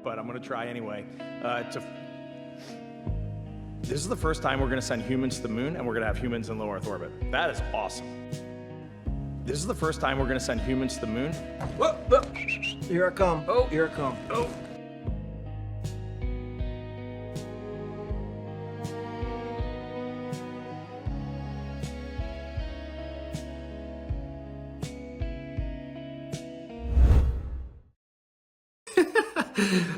but I'm going to try anyway. This is the first time we're going to send humans to the moon, and we're going to have humans in low Earth orbit. That is awesome. This is the first time we're going to send humans to the moon. Whoa, whoa. Here I come. Oh, here I come. Oh.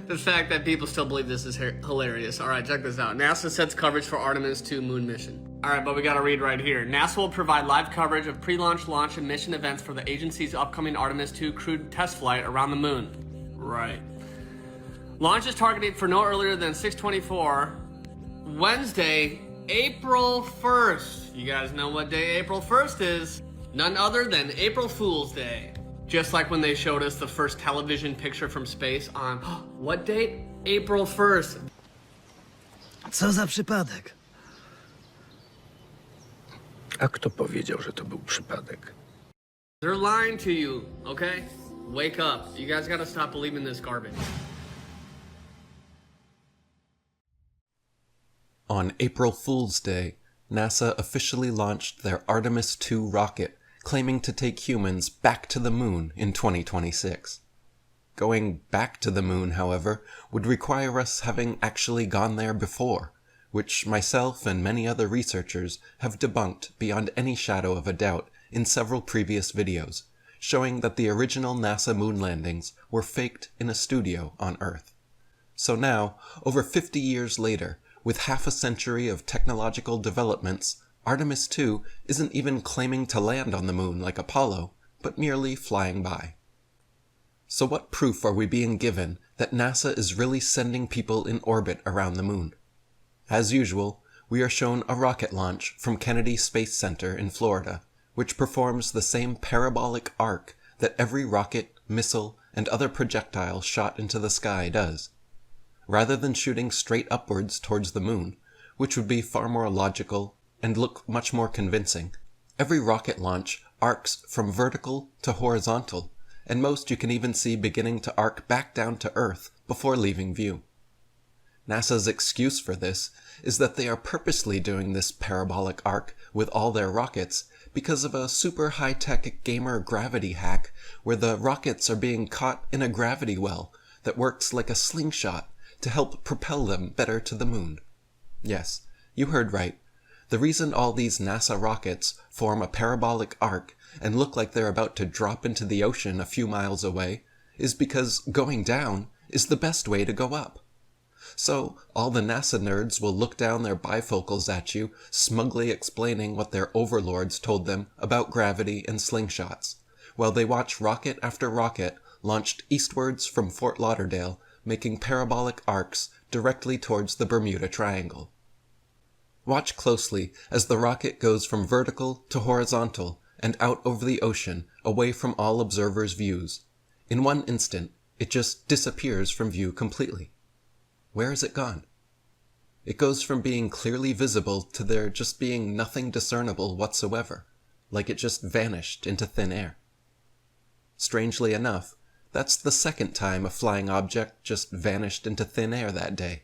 The fact that people still believe this is hilarious. All right, check this out. NASA sets coverage for Artemis II moon mission. All right, but we got to read right here. NASA will provide live coverage of pre-launch, launch, and mission events for the agency's upcoming Artemis II crewed test flight around the moon. Right. Launch is targeted for no earlier than 6:24 Wednesday, April 1st. You guys know what day April 1st is? None other than April Fool's Day. Just like when they showed us the first television picture from space on, what date? April 1st. Co za przypadek? A kto powiedział, że to był przypadek? They're lying to you, okay? Wake up. You guys gotta stop believing this garbage. On April Fool's Day, NASA officially launched their Artemis II rocket, claiming to take humans back to the moon in 2026. Going back to the moon, however, would require us having actually gone there before, which myself and many other researchers have debunked beyond any shadow of a doubt in several previous videos, showing that the original NASA moon landings were faked in a studio on Earth. So now, over 50 years later, with half a century of technological developments, Artemis II isn't even claiming to land on the moon like Apollo, but merely flying by. So what proof are we being given that NASA is really sending people in orbit around the moon? As usual, we are shown a rocket launch from Kennedy Space Center in Florida, which performs the same parabolic arc that every rocket, missile, and other projectile shot into the sky does. Rather than shooting straight upwards towards the moon, which would be far more logical and look much more convincing, every rocket launch arcs from vertical to horizontal, and most you can even see beginning to arc back down to Earth before leaving view. NASA's excuse for this is that they are purposely doing this parabolic arc with all their rockets because of a super high-tech gamer gravity hack where the rockets are being caught in a gravity well that works like a slingshot to help propel them better to the moon. Yes, you heard right. The reason all these NASA rockets form a parabolic arc and look like they're about to drop into the ocean a few miles away is because going down is the best way to go up. So, all the NASA nerds will look down their bifocals at you, smugly explaining what their overlords told them about gravity and slingshots, while they watch rocket after rocket launched eastwards from Fort Lauderdale, making parabolic arcs directly towards the Bermuda Triangle. Watch closely as the rocket goes from vertical to horizontal and out over the ocean, away from all observers' views. In one instant, it just disappears from view completely. Where has it gone? It goes from being clearly visible to there just being nothing discernible whatsoever, like it just vanished into thin air. Strangely enough, that's the second time a flying object just vanished into thin air that day.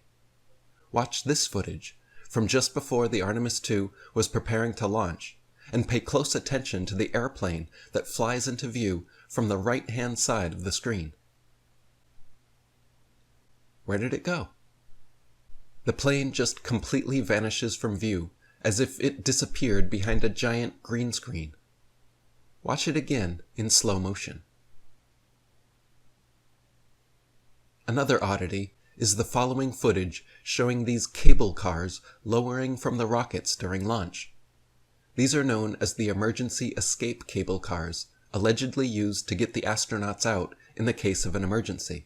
Watch this footage from just before the Artemis II was preparing to launch, and pay close attention to the airplane that flies into view from the right-hand side of the screen. Where did it go? The plane just completely vanishes from view, as if it disappeared behind a giant green screen. Watch it again in slow motion. Another oddity is the following footage showing these cable cars lowering from the rockets during launch. These are known as the emergency escape cable cars, allegedly used to get the astronauts out in the case of an emergency.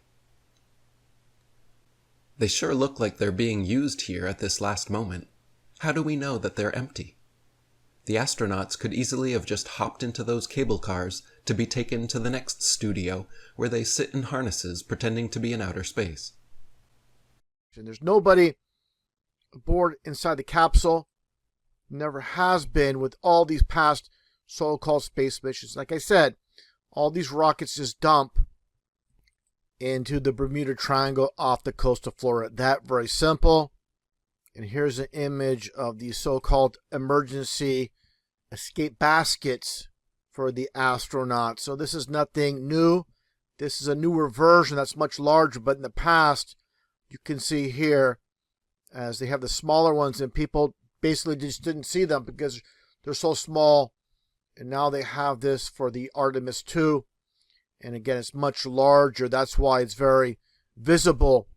They sure look like they're being used here at this last moment. How do we know that they're empty? The astronauts could easily have just hopped into those cable cars to be taken to the next studio where they sit in harnesses pretending to be in outer space. And there's nobody aboard inside the capsule. Never has been with all these past so-called space missions. Like I said, all these rockets just dump into the Bermuda Triangle off the coast of Florida. That very simple. And here's an image of the so-called emergency escape baskets for the astronauts. So this is nothing new. This is a newer version that's much larger, but in the past, you can see here, as they have the smaller ones, and people basically just didn't see them because they're so small. And now they have this for the Artemis II. And again, it's much larger. That's why it's very visible.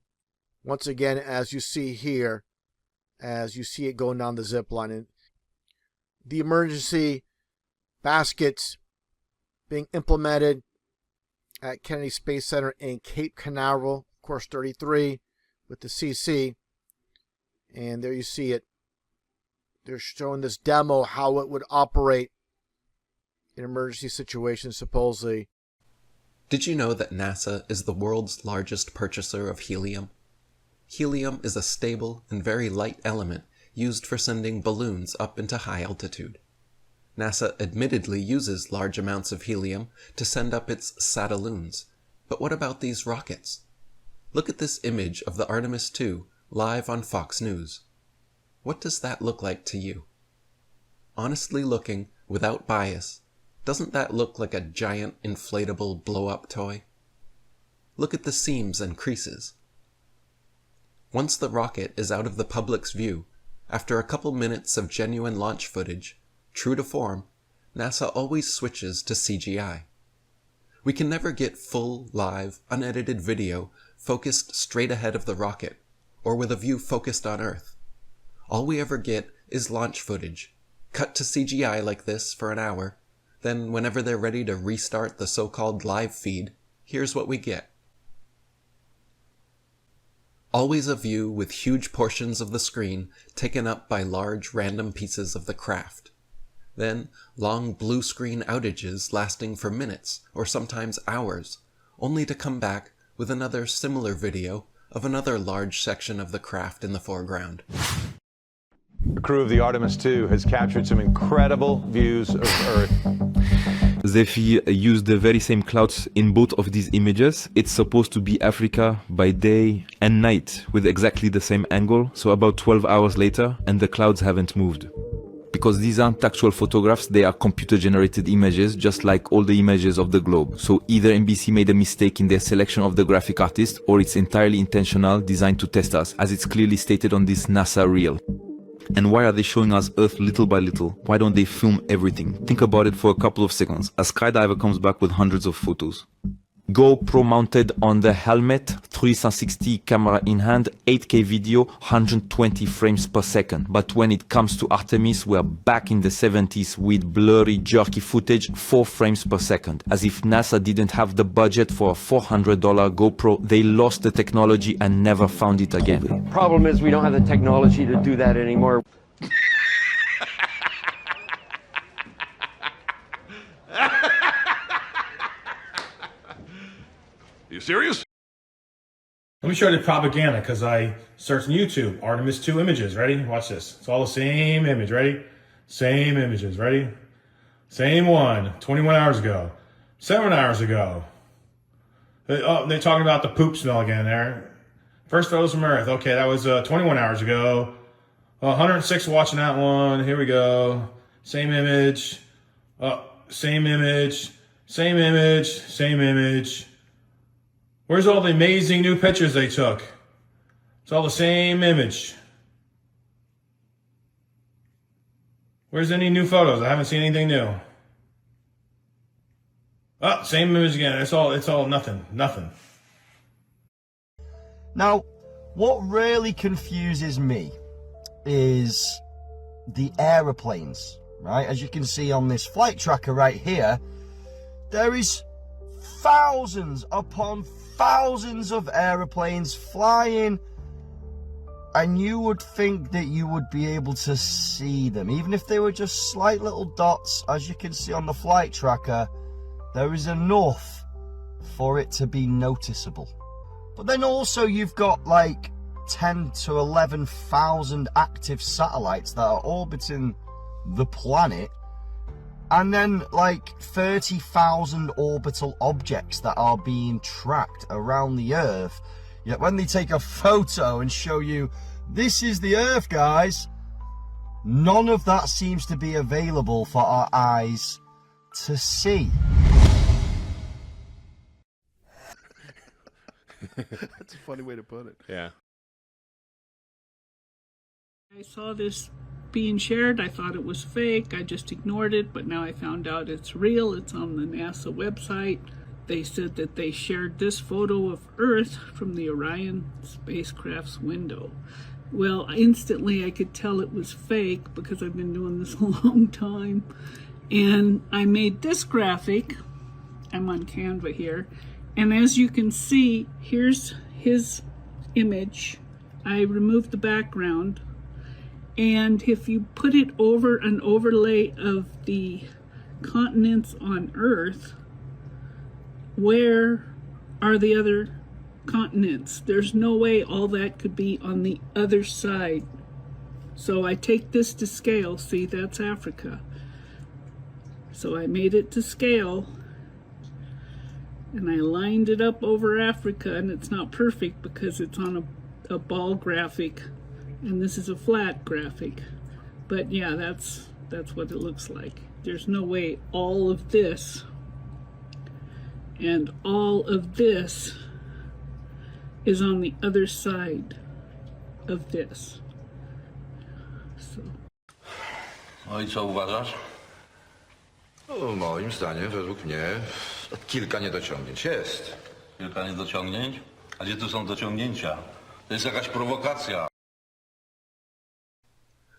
Once again, as you see here, as you see it going down the zip line. And the emergency baskets being implemented at Kennedy Space Center in Cape Canaveral, course 33, with the CC. And there you see it. They're showing this demo how it would operate in emergency situations, supposedly. Did you know that NASA is the world's largest purchaser of helium? Helium is a stable and very light element used for sending balloons up into high altitude. NASA admittedly uses large amounts of helium to send up its satelloons, but what about these rockets? Look at this image of the Artemis II live on Fox News. What does that look like to you? Honestly looking, without bias, doesn't that look like a giant inflatable blow-up toy? Look at the seams and creases. Once the rocket is out of the public's view, after a couple minutes of genuine launch footage, true to form, NASA always switches to CGI. We can never get full, live, unedited video focused straight ahead of the rocket, or with a view focused on Earth. All we ever get is launch footage, cut to CGI like this for an hour, then whenever they're ready to restart the so-called live feed, here's what we get. Always a view with huge portions of the screen taken up by large random pieces of the craft. Then long blue screen outages lasting for minutes or sometimes hours, only to come back with another similar video of another large section of the craft in the foreground. The crew of the Artemis II has captured some incredible views of Earth. They've used the very same clouds in both of these images. It's supposed to be Africa by day and night with exactly the same angle, so about 12 hours later, and the clouds haven't moved. Because these aren't actual photographs, they are computer-generated images, just like all the images of the globe. So either NBC made a mistake in their selection of the graphic artist, or it's entirely intentional, designed to test us, as it's clearly stated on this NASA reel. And why are they showing us Earth little by little? Why don't they film everything? Think about it for a couple of seconds. A skydiver comes back with hundreds of photos. GoPro mounted on the helmet, 360 camera in hand, 8K video, 120 frames per second. But when it comes to Artemis, we're back in the 70s with blurry, jerky footage, 4 frames per second. As if NASA didn't have the budget for a $400 GoPro, they lost the technology and never found it again. Problem is we don't have the technology to do that anymore. You serious? Let me show you the propaganda because I searched on YouTube, Artemis II images. Ready? Watch this. It's all the same image. Ready? Same images. Ready? Same one. 21 hours ago. 7 hours ago. Oh, they're talking about the poop smell again there. First photos from Earth. Okay, that was 21 hours ago. 106 watching that one. Here we go. Same image. Same image. Same image. Same image. Where's all the amazing new pictures they took? It's all the same image. Where's any new photos? I haven't seen anything new. Oh, same image again. It's all nothing. Now, what really confuses me is the aeroplanes, right? As you can see on this flight tracker right here, there is thousands upon thousands of aeroplanes flying, and you would think that you would be able to see them, even if they were just slight little dots. As you can see on the flight tracker, there is enough for it to be noticeable. But then also you've got like 10 to 11,000 active satellites that are orbiting the planet, And then like 30,000 orbital objects that are being tracked around the Earth. Yet when they take a photo and show you, this is the Earth, guys, none of that seems to be available for our eyes to see. That's a funny way to put it. Yeah. I saw this being shared. I thought it was fake. I just ignored it, but now I found out it's real. It's on the NASA website. They said that they shared this photo of Earth from the Orion spacecraft's window. Well, instantly I could tell it was fake because I've been doing this a long time. And I made this graphic. I'm on Canva here. And as you can see, here's his image. I removed the background. And if you put it over an overlay of the continents on Earth, where are the other continents? There's no way all that could be on the other side. So I take this to scale. See, that's Africa. So I made it to scale. And I lined it up over Africa, and it's not perfect because it's on a ball graphic. And this is a flat graphic. But yeah, that's what it looks like. There's no way all of this and all of this is on the other side of this. So. No I co uważasz? No, moim zdaniem, według mnie, kilka niedociągnięć jest. Kilka niedociągnięć? A gdzie tu są dociągnięcia? To jest jakaś prowokacja.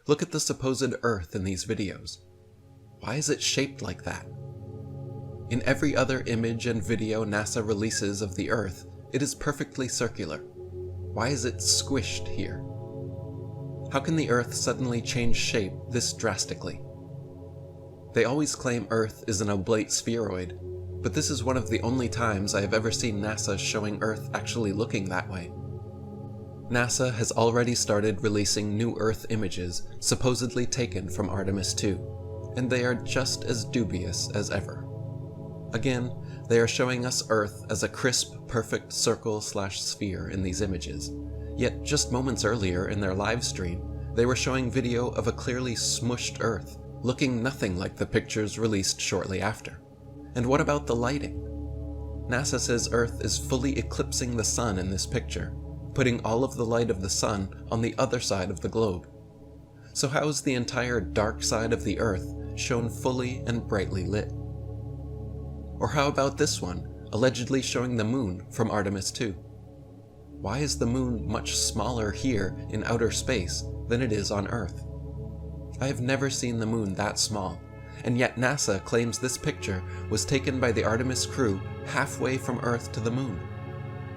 Look at the supposed Earth in these videos. Why is it shaped like that? In every other image and video NASA releases of the Earth, it is perfectly circular. Why is it squished here? How can the Earth suddenly change shape this drastically? They always claim Earth is an oblate spheroid, but this is one of the only times I have ever seen NASA showing Earth actually looking that way. NASA has already started releasing new Earth images supposedly taken from Artemis II, and they are just as dubious as ever. Again, they are showing us Earth as a crisp, perfect circle/sphere in these images, yet just moments earlier in their live stream, they were showing video of a clearly smushed Earth, looking nothing like the pictures released shortly after. And what about the lighting? NASA says Earth is fully eclipsing the sun in this picture, putting all of the light of the sun on the other side of the globe. So how is the entire dark side of the Earth shown fully and brightly lit? Or how about this one, allegedly showing the moon from Artemis II? Why is the moon much smaller here in outer space than it is on Earth? I have never seen the moon that small, and yet NASA claims this picture was taken by the Artemis crew halfway from Earth to the moon.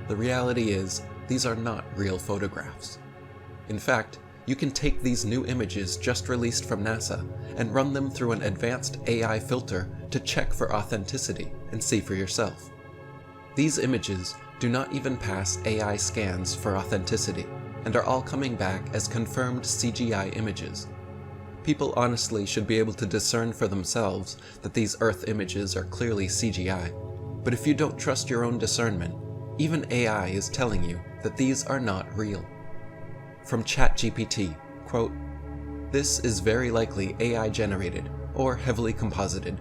The reality is, these are not real photographs. In fact, you can take these new images just released from NASA and run them through an advanced AI filter to check for authenticity and see for yourself. These images do not even pass AI scans for authenticity and are all coming back as confirmed CGI images. People honestly should be able to discern for themselves that these Earth images are clearly CGI, but if you don't trust your own discernment, even AI is telling you that these are not real. From ChatGPT, quote, "This is very likely AI generated or heavily composited.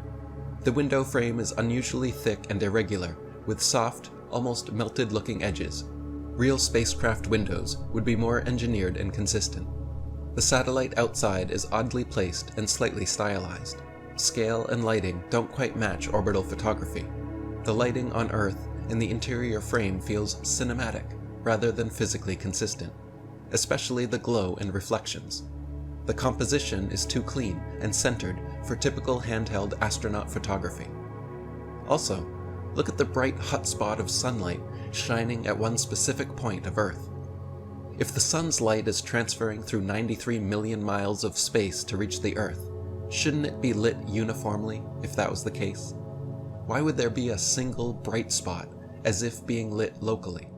The window frame is unusually thick and irregular, with soft, almost melted looking edges. Real spacecraft windows would be more engineered and consistent. The satellite outside is oddly placed and slightly stylized. Scale and lighting don't quite match orbital photography. The lighting on Earth in the interior frame feels cinematic rather than physically consistent, especially the glow and reflections. The composition is too clean and centered for typical handheld astronaut photography. Also, look at the bright hot spot of sunlight shining at one specific point of Earth. If the sun's light is transferring through 93 million miles of space to reach the Earth, shouldn't it be lit uniformly if that was the case? Why would there be a single bright spot as if being lit locally?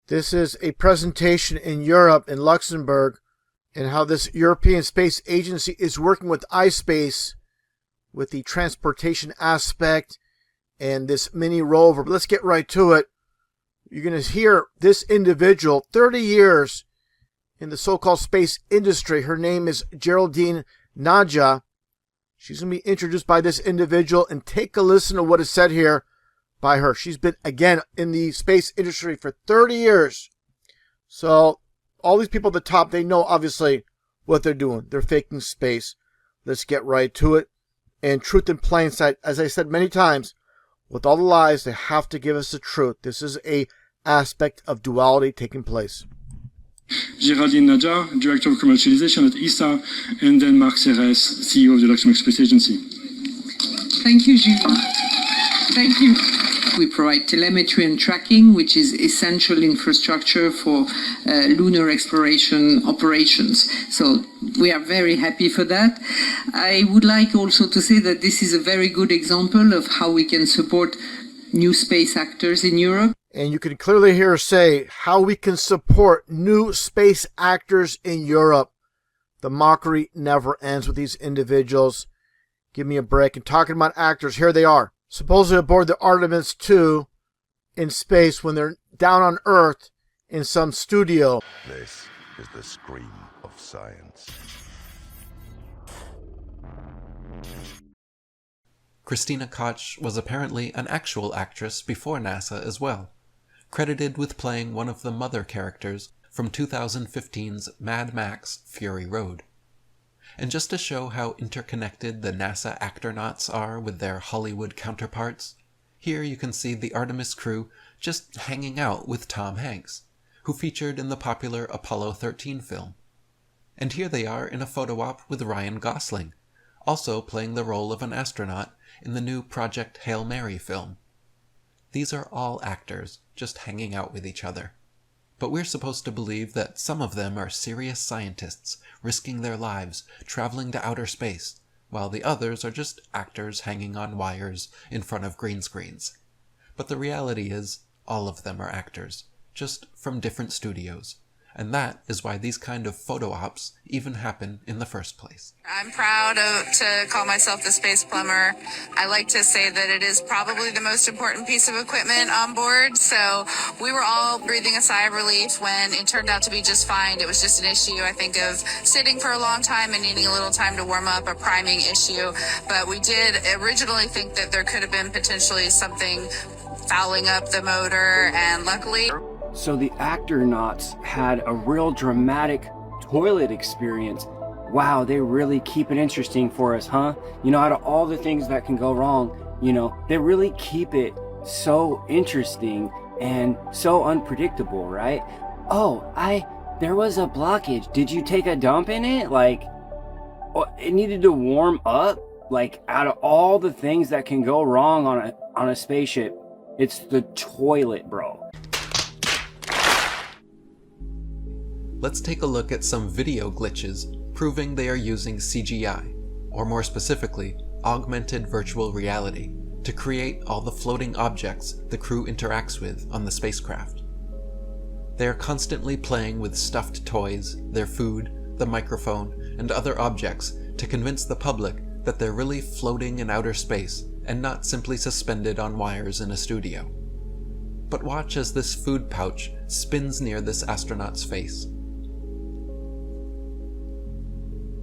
This is a presentation in Europe, in Luxembourg, and how this European Space Agency is working with iSpace with the transportation aspect and this mini rover. But let's get right to it. You're going to hear this individual, 30 years in the so-called space industry. Her name is Geraldine Nadja. She's going to be introduced by this individual, and take a listen to what is said here by her. She's been, again, in the space industry for 30 years. So all these people at the top, they know obviously what they're doing. They're faking space. Let's get right to it. And truth in plain sight, as I said many times, with all the lies, they have to give us the truth. This is a aspect of duality taking place. Geraldine Nadja, Director of Commercialization at ESA, and then Marc Serres, CEO of the Luxembourg Space Agency. Thank you, Jules. Thank you. We provide telemetry and tracking, which is essential infrastructure for lunar exploration operations. So we are very happy for that. I would like also to say that this is a very good example of how we can support new space actors in Europe. And you can clearly hear her say how we can support new space actors in Europe. The mockery never ends with these individuals. Give me a break. And talking about actors, here they are, supposedly aboard the Artemis II in space when they're down on Earth in some studio. This is the scream of science. Christina Koch was apparently an actual actress before NASA as well, credited with playing one of the mother characters from 2015's Mad Max Fury Road. And just to show how interconnected the NASA actronauts are with their Hollywood counterparts, here you can see the Artemis crew just hanging out with Tom Hanks, who featured in the popular Apollo 13 film. And here they are in a photo op with Ryan Gosling, also playing the role of an astronaut in the new Project Hail Mary film. These are all actors, just hanging out with each other. But we're supposed to believe that some of them are serious scientists, risking their lives, traveling to outer space, while the others are just actors hanging on wires in front of green screens. But the reality is, all of them are actors, just from different studios. And that is why these kind of photo ops even happen in the first place. I'm proud to call myself the space plumber. I like to say that it is probably the most important piece of equipment on board. So we were all breathing a sigh of relief when it turned out to be just fine. It was just an issue, I think, of sitting for a long time and needing a little time to warm up, a priming issue. But we did originally think that there could have been potentially something fouling up the motor, and luckily... So the actronauts had a real dramatic toilet experience. Wow, they really keep it interesting for us, huh? You know, out of all the things that can go wrong, you know, they really keep it so interesting and so unpredictable, right? Oh, there was a blockage. Did you take a dump in it? Like, it needed to warm up? Like, out of all the things that can go wrong on a spaceship, it's the toilet, bro. Let's take a look at some video glitches proving they are using CGI, or more specifically, augmented virtual reality, to create all the floating objects the crew interacts with on the spacecraft. They are constantly playing with stuffed toys, their food, the microphone, and other objects to convince the public that they're really floating in outer space and not simply suspended on wires in a studio. But watch as this food pouch spins near this astronaut's face.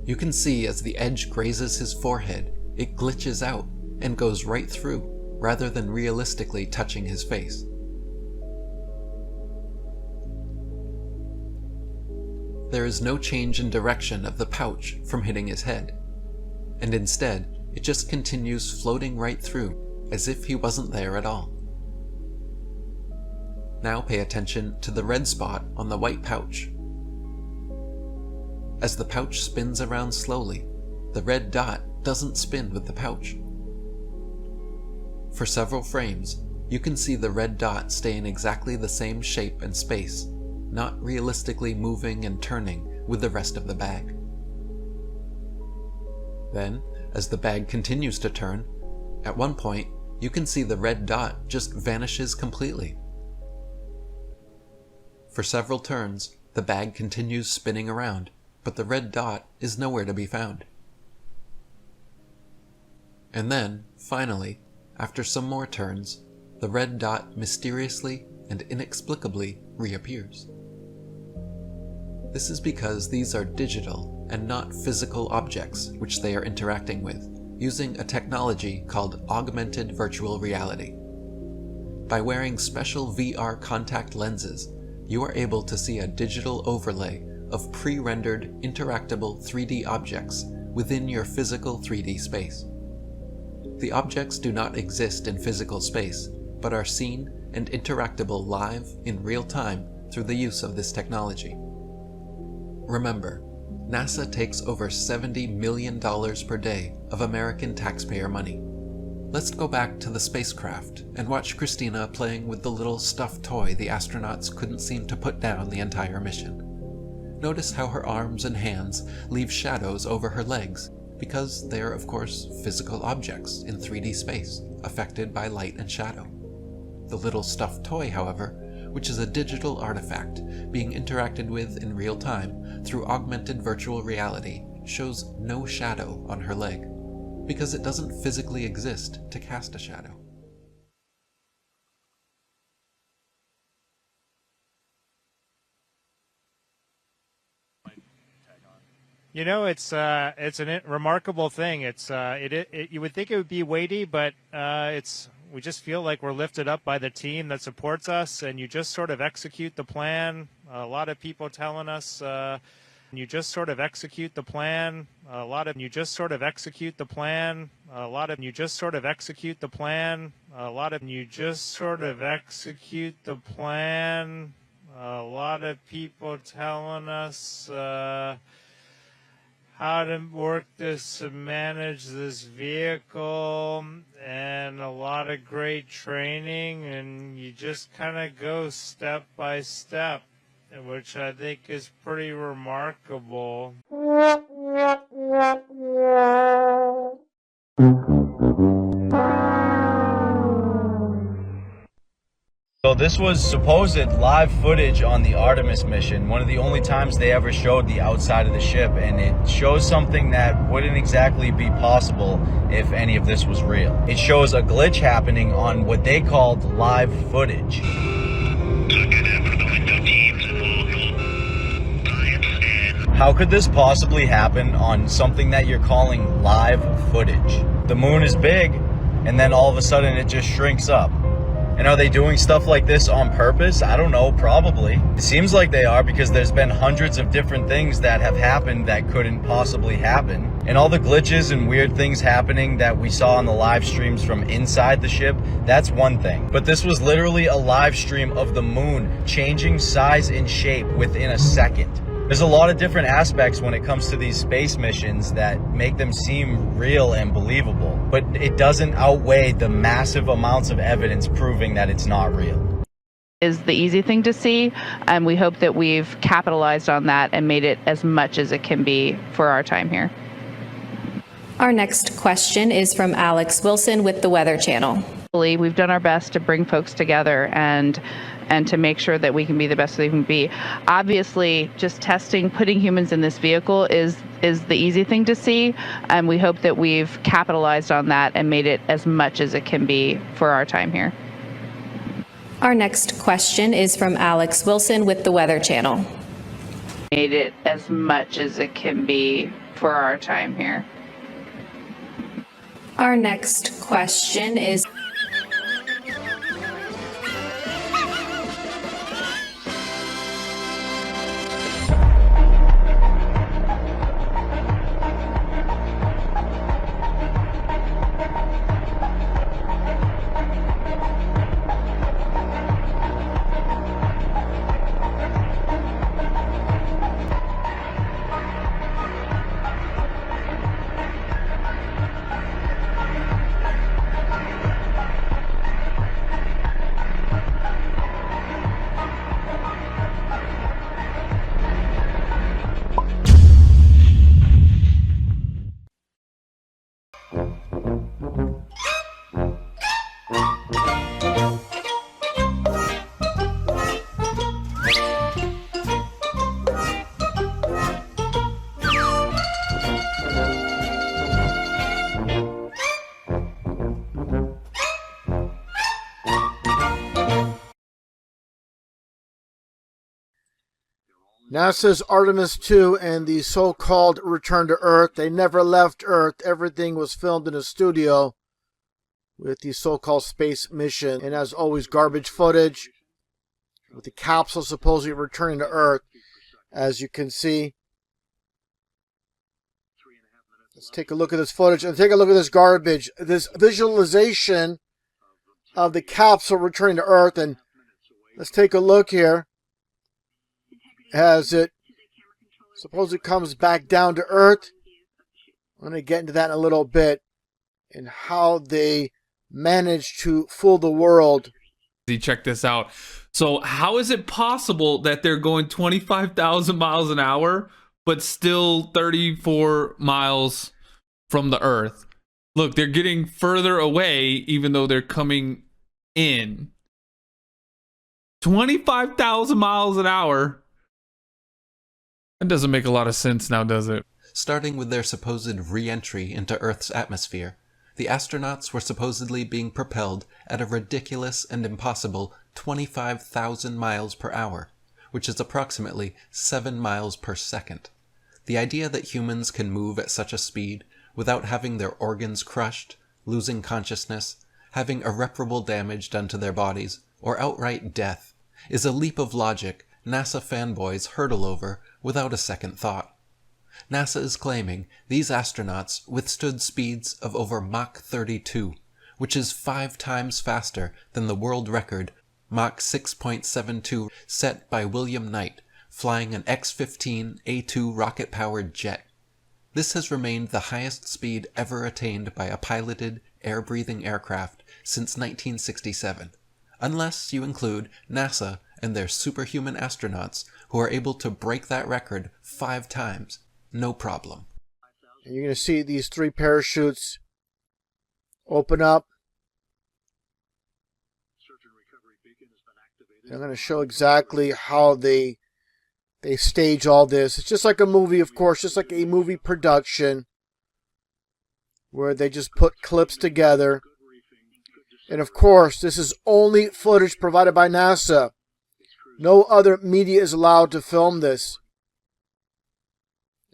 You can see as the edge grazes his forehead, it glitches out and goes right through, rather than realistically touching his face. There is no change in direction of the pouch from hitting his head, and instead, it just continues floating right through, as if he wasn't there at all. Now pay attention to the red spot on the white pouch. As the pouch spins around slowly, the red dot doesn't spin with the pouch. For several frames, you can see the red dot stay in exactly the same shape and space, not realistically moving and turning with the rest of the bag. Then, as the bag continues to turn, at one point, you can see the red dot just vanishes completely. For several turns, the bag continues spinning around, but the red dot is nowhere to be found. And then, finally, after some more turns, the red dot mysteriously and inexplicably reappears. This is because these are digital and not physical objects which they are interacting with, using a technology called augmented virtual reality. By wearing special VR contact lenses, you are able to see a digital overlay of pre-rendered interactable 3D objects within your physical 3D space. The objects do not exist in physical space, but are seen and interactable live in real time through the use of this technology. Remember, NASA takes over $70 million per day of American taxpayer money. Let's go back to the spacecraft and watch Christina playing with the little stuffed toy the astronauts couldn't seem to put down the entire mission. Notice how her arms and hands leave shadows over her legs, because they are of course physical objects in 3D space, affected by light and shadow. The little stuffed toy, however, which is a digital artifact being interacted with in real time through augmented virtual reality, shows no shadow on her leg, because it doesn't physically exist to cast a shadow. You know, it's a remarkable thing. You would think it would be weighty, but we just feel like we're lifted up by the team that supports us, and you just sort of execute the plan. A lot of people telling us you just sort of execute the plan. You just sort of execute the plan. You just sort of execute the plan. You just sort of execute the plan. A lot of people telling us how to work this and manage this vehicle, and a lot of great training, and you just kind of go step by step, which I think is pretty remarkable. So this was supposed live footage on the Artemis mission, one of the only times they ever showed the outside of the ship, and it shows something that wouldn't exactly be possible if any of this was real. It shows a glitch happening on what they called live footage. How could this possibly happen on something that you're calling live footage? The moon is big, and then all of a sudden it just shrinks up. And are they doing stuff like this on purpose? I don't know, probably. It seems like they are, because there's been hundreds of different things that have happened that couldn't possibly happen. And all the glitches and weird things happening that we saw on the live streams from inside the ship, that's one thing. But this was literally a live stream of the moon changing size and shape within a second. There's a lot of different aspects when it comes to these space missions that make them seem real and believable, but it doesn't outweigh the massive amounts of evidence proving that it's not real. Is the easy thing to see, and we hope that we've capitalized on that and made it as much as it can be for our time here. Our next question is from Alex Wilson with the Weather Channel. We've done our best to bring folks together and to make sure that we can be the best they can be. Obviously, just putting humans in this vehicle is the easy thing to see, and we hope that we've capitalized on that and made it as much as it can be for our time here. Our next question is from Alex Wilson with the Weather Channel. Made it as much as it can be for our time here. Our next question is NASA's Artemis II and the so-called return to Earth. They never left Earth. Everything was filmed in a studio with the so-called space mission. And as always, garbage footage with the capsule supposedly returning to Earth. As you can see. Let's take a look at this footage and take a look at this garbage. This visualization of the capsule returning to Earth. And let's take a look here. As it supposedly comes back down to Earth. I'm going to get into that in a little bit. And how they managed to fool the world. Check this out. So how is it possible that they're going 25,000 miles an hour, but still 34 miles from the Earth? Look, they're getting further away, even though they're coming in. 25,000 miles an hour. That doesn't make a lot of sense now, does it? Starting with their supposed re-entry into Earth's atmosphere, the astronauts were supposedly being propelled at a ridiculous and impossible 25,000 miles per hour, which is approximately 7 miles per second. The idea that humans can move at such a speed without having their organs crushed, losing consciousness, having irreparable damage done to their bodies, or outright death, is a leap of logic NASA fanboys hurtle over without a second thought. NASA is claiming these astronauts withstood speeds of over Mach 32, which is 5 times faster than the world record Mach 6.72 set by William Knight, flying an X-15A2 rocket-powered jet. This has remained the highest speed ever attained by a piloted, air-breathing aircraft since 1967, unless you include NASA and their superhuman astronauts who are able to break that record 5 times, no problem. And you're going to see these 3 parachutes open up. And I'm going to show exactly how they stage all this. It's just like a movie, of course, just like a movie production where they just put clips together. And of course, this is only footage provided by NASA. No other media is allowed to film this.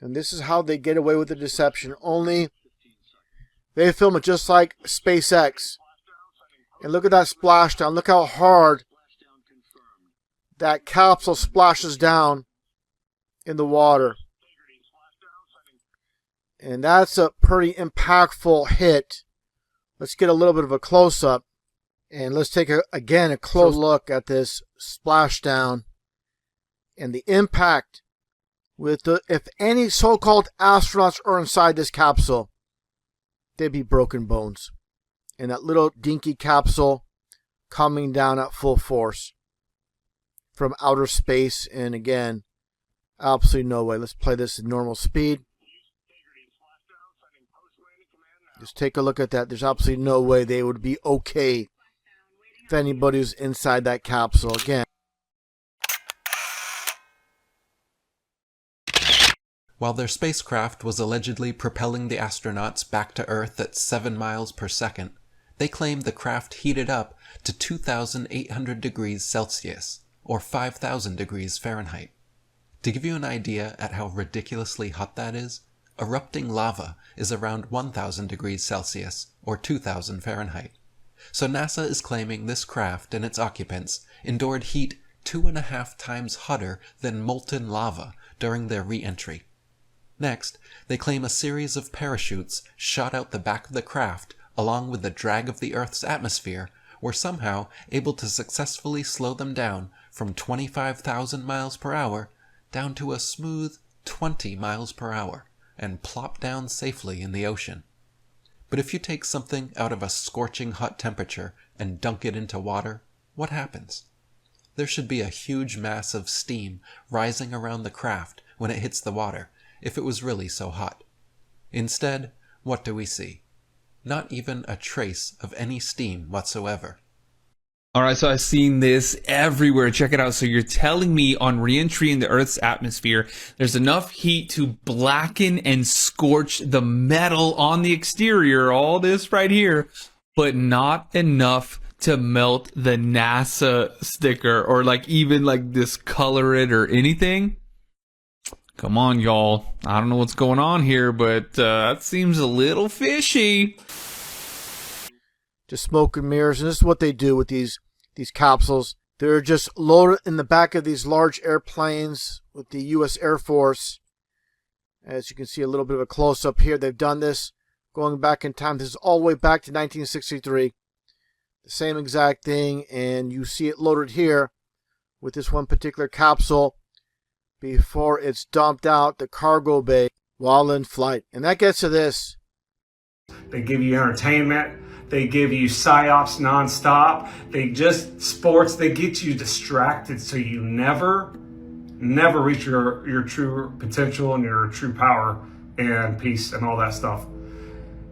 And this is how they get away with the deception. Only they film it just like SpaceX. And look at that splashdown. Look how hard that capsule splashes down in the water. And that's a pretty impactful hit. Let's get a little bit of a close-up. And let's take, again, a close look at this splashdown and the impact with if any so-called astronauts are inside this capsule, they'd be broken bones. And that little dinky capsule coming down at full force from outer space. And again, absolutely no way. Let's play this at normal speed. Just take a look at that. There's absolutely no way they would be okay if anybody who's inside that capsule. Again. While their spacecraft was allegedly propelling the astronauts back to Earth at 7 miles per second, they claimed the craft heated up to 2,800 degrees Celsius, or 5,000 degrees Fahrenheit. To give you an idea at how ridiculously hot that is, erupting lava is around 1,000 degrees Celsius, or 2,000 Fahrenheit. So NASA is claiming this craft and its occupants endured heat 2.5 times hotter than molten lava during their re-entry. Next, they claim a series of parachutes shot out the back of the craft along with the drag of the Earth's atmosphere were somehow able to successfully slow them down from 25,000 miles per hour down to a smooth 20 miles per hour and plop down safely in the ocean. But if you take something out of a scorching hot temperature and dunk it into water, what happens? There should be a huge mass of steam rising around the craft when it hits the water, if it was really so hot. Instead, what do we see? Not even a trace of any steam whatsoever. All right, so I've seen this everywhere. Check it out. So you're telling me on re-entry in the Earth's atmosphere, there's enough heat to blacken and scorch the metal on the exterior, all this right here, but not enough to melt the NASA sticker or like even like discolor it or anything? Come on, y'all. I don't know what's going on here, but that seems a little fishy. Just smoke and mirrors, and this is what they do with these capsules. They're just loaded in the back of these large airplanes with the U.S. Air Force. As you can see a little bit of a close-up here, they've done this going back in time. This is all the way back to 1963. The same exact thing, and you see it loaded here with this one particular capsule before it's dumped out the cargo bay while in flight. And that gets to this. They give you entertainment. They give you psyops nonstop. They just sports. They get you distracted so you never reach your true potential and your true power and peace and all that stuff.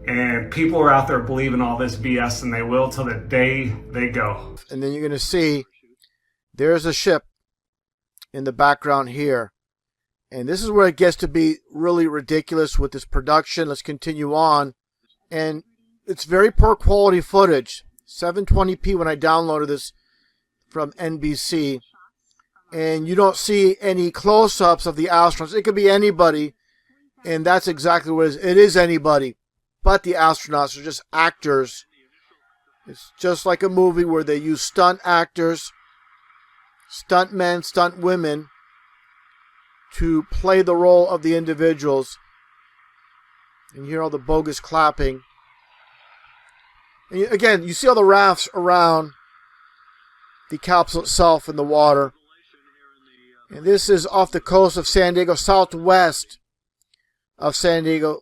And people are out there believing all this BS, and they will till the day they go. And then you're going to see there's a ship in the background here. And this is where it gets to be really ridiculous with this production. Let's continue on. And it's very poor quality footage. 720p when I downloaded this from NBC. And you don't see any close-ups of the astronauts. It could be anybody. And that's exactly what it is. It is anybody. But the astronauts are just actors. It's just like a movie where they use stunt actors, stunt men, stunt women to play the role of the individuals. And you hear all the bogus clapping. And again, you see all the rafts around the capsule itself in the water. And this is off the coast of San Diego, southwest of San Diego.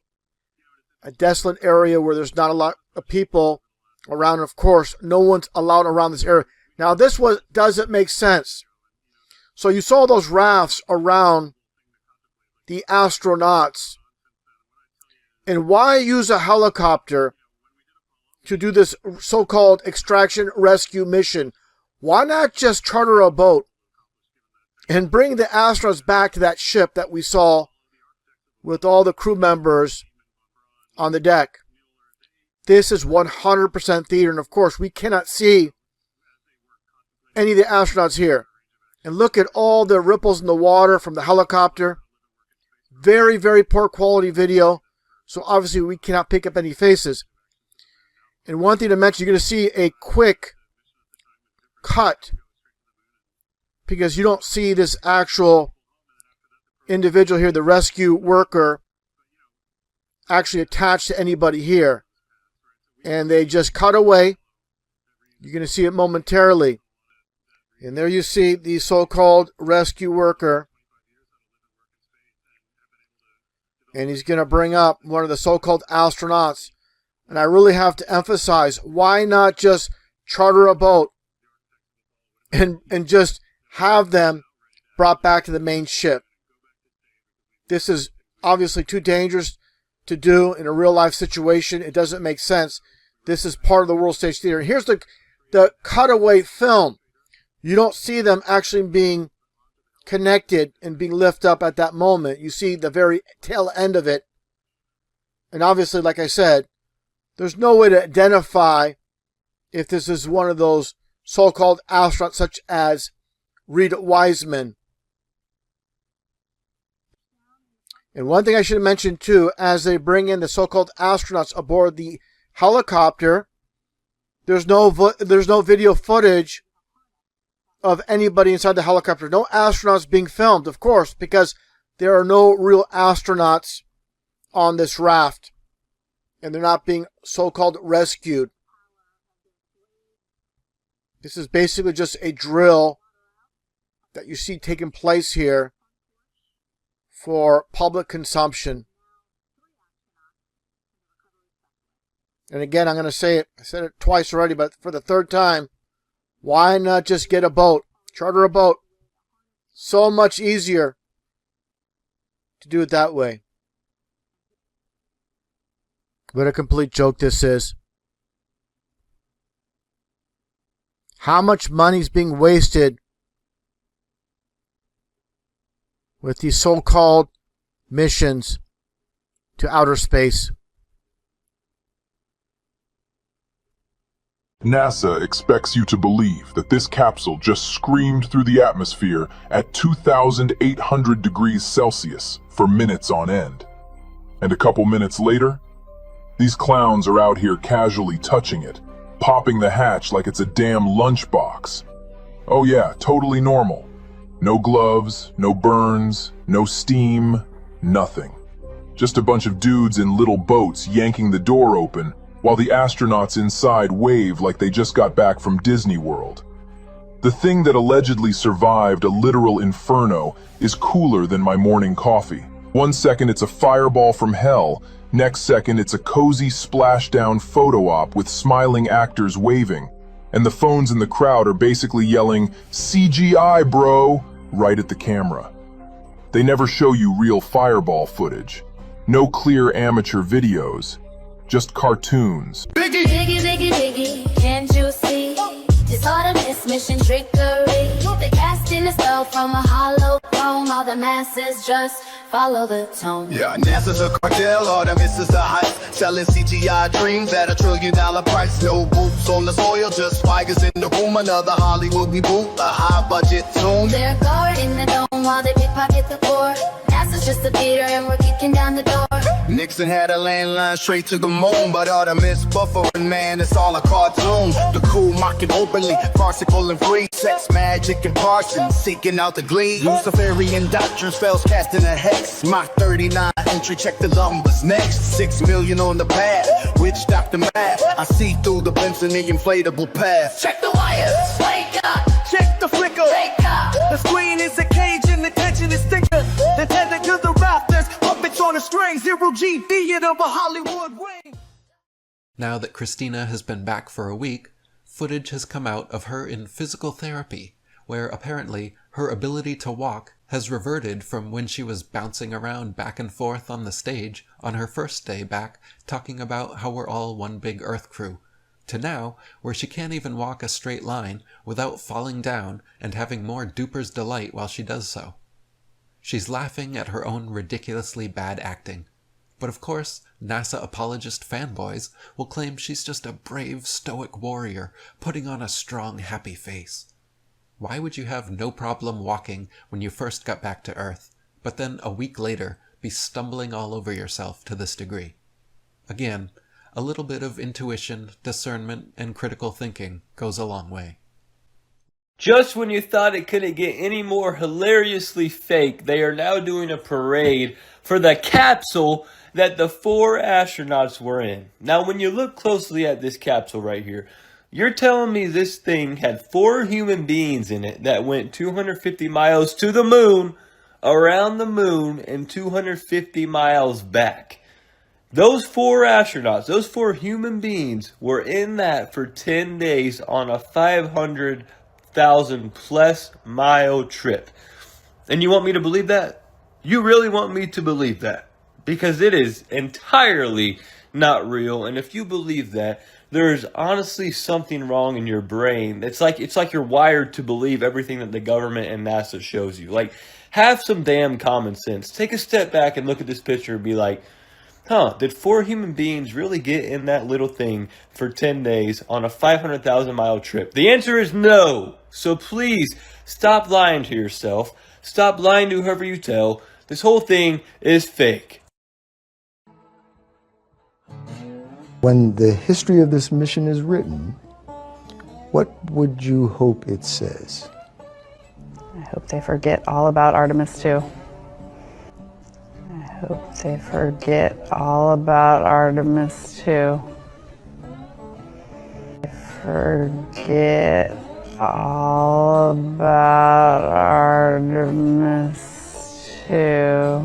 A desolate area where there's not a lot of people around. Of course, no one's allowed around this area. Now, this doesn't make sense. So you saw those rafts around the astronauts. And why use a helicopter to do this so-called extraction rescue mission? Why not just charter a boat and bring the astronauts back to that ship that we saw with all the crew members on the deck? This is 100% theater, and of course we cannot see any of the astronauts here. And look at all the ripples in the water from the helicopter. Very, very poor quality video, so obviously we cannot pick up any faces. And one thing to mention, you're going to see a quick cut because you don't see this actual individual here, the rescue worker, actually attached to anybody here. And they just cut away. You're going to see it momentarily. And there you see the so-called rescue worker. And he's going to bring up one of the so-called astronauts. And I really have to emphasize, why not just charter a boat and just have them brought back to the main ship? This is obviously too dangerous to do in a real-life situation. It doesn't make sense. This is part of the World Stage Theater. And here's the cutaway film. You don't see them actually being connected and being lifted up at that moment. You see the very tail end of it. And obviously, like I said, there's no way to identify if this is one of those so-called astronauts such as Reed Wiseman. And one thing I should have mentioned too, as they bring in the so-called astronauts aboard the helicopter, there's no video footage of anybody inside the helicopter. No astronauts being filmed, of course, because there are no real astronauts on this raft. And they're not being so-called rescued. This is basically just a drill that you see taking place here for public consumption. And again, I'm going to say it. I said it twice already, but for the third time, why not just get a boat? Charter a boat. So much easier to do it that way. What a complete joke this is. How much money is being wasted with these so-called missions to outer space? NASA expects you to believe that this capsule just screamed through the atmosphere at 2,800 degrees Celsius for minutes on end. And a couple minutes later, these clowns are out here casually touching it, popping the hatch like it's a damn lunchbox. Oh yeah, totally normal. No gloves, no burns, no steam, nothing. Just a bunch of dudes in little boats yanking the door open while the astronauts inside wave like they just got back from Disney World. The thing that allegedly survived a literal inferno is cooler than my morning coffee. One second it's a fireball from hell, next second it's a cozy splashdown photo op with smiling actors waving, and the phones in the crowd are basically yelling, "CGI, bro!" right at the camera. They never show you real fireball footage. No clear amateur videos. Just cartoons. Biggie, biggie, biggie, biggie, can't you see? This Artemis mission trickery. The cast in the stone from a hollow dome. All the masses just follow the tone. Yeah, NASA's a cartel, Artemis is a heist. Selling CGI dreams at $1 trillion price. No boots on the soil, just spikers in the room. Another Hollywood reboot, a high budget tune. They're guarding the dome while they pickpocket the core. NASA's just a beater and we're kicking down the door. Nixon had a landline straight to the moon, but Artemis buffering, man, it's all a cartoon. The cool mocking openly, farcical and free. Sex, magic, and parsons seeking out the glee. Luciferian doctrine spells casting a hex. Mach 39 entry, check the numbers next. 6 million on the pad, witch doctor math. I see through the blimps in the inflatable path. Check the wires, wake up. Check the flicker. Wake up. The screen is a cage and the tension is thicker. The tethered to the rafters, puppets on a string. Zero G theater of a Hollywood ring. Now that Christina has been back for a week, footage has come out of her in physical therapy, where apparently her ability to walk has reverted from when she was bouncing around back and forth on the stage on her first day back talking about how we're all one big Earth crew, to now where she can't even walk a straight line without falling down and having more duper's delight while she does so. She's laughing at her own ridiculously bad acting. But of course, NASA apologist fanboys will claim she's just a brave, stoic warrior putting on a strong, happy face. Why would you have no problem walking when you first got back to Earth, but then a week later be stumbling all over yourself to this degree? Again, a little bit of intuition, discernment, and critical thinking goes a long way. Just when you thought it couldn't get any more hilariously fake, they are now doing a parade for the capsule that the 4 astronauts were in. Now, when you look closely at this capsule right here, you're telling me this thing had 4 human beings in it that went 250 miles to the moon, around the moon, and 250 miles back. Those 4 astronauts, those 4 human beings were in that for 10 days on a 500,000 plus mile trip. And you want me to believe that? You really want me to believe that? Because it is entirely not real. And if you believe that, there's honestly something wrong in your brain. It's like you're wired to believe everything that the government and NASA shows you. Like, have some damn common sense. Take a step back and look at this picture and be like, huh, did 4 human beings really get in that little thing for 10 days on a 500,000 mile trip? The answer is no. So please stop lying to yourself. Stop lying to whoever you tell. This whole thing is fake. When the history of this mission is written, what would you hope it says? I hope they forget all about Artemis II. I hope they forget all about Artemis II. Forget all about Artemis II.